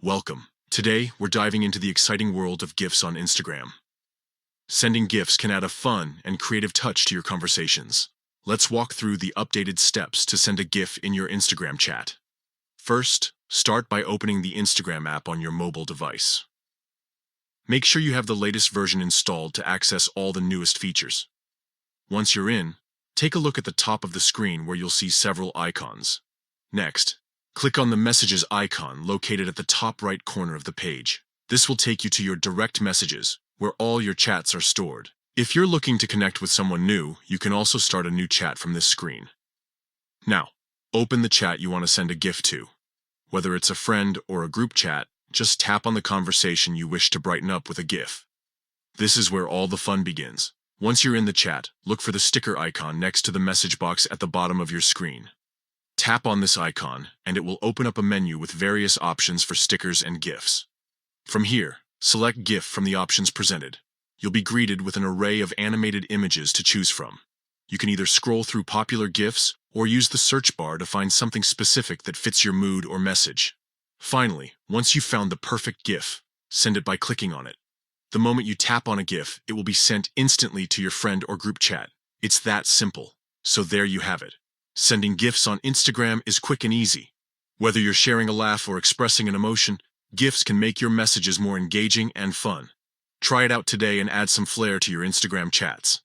Welcome. Today, we're diving into the exciting world of GIFs on Instagram. Sending GIFs can add a fun and creative touch to your conversations. Let's walk through the updated steps to send a GIF in your Instagram chat. First, start by opening the Instagram app on your mobile device. Make sure you have the latest version installed to access all the newest features. Once you're in, take a look at the top of the screen where you'll see several icons. Next, click on the Messages icon located at the top right corner of the page. This will take you to your direct messages, where all your chats are stored. If you're looking to connect with someone new, you can also start a new chat from this screen. Now, open the chat you want to send a GIF to. Whether it's a friend or a group chat, just tap on the conversation you wish to brighten up with a GIF. This is where all the fun begins. Once you're in the chat, look for the sticker icon next to the message box at the bottom of your screen. Tap on this icon, and it will open up a menu with various options for stickers and GIFs. From here, select GIF from the options presented. You'll be greeted with an array of animated images to choose from. You can either scroll through popular GIFs or use the search bar to find something specific that fits your mood or message. Finally, once you've found the perfect GIF, send it by clicking on it. The moment you tap on a GIF, it will be sent instantly to your friend or group chat. It's that simple. So there you have it. Sending GIFs on Instagram is quick and easy. Whether you're sharing a laugh or expressing an emotion, GIFs can make your messages more engaging and fun. Try it out today and add some flair to your Instagram chats.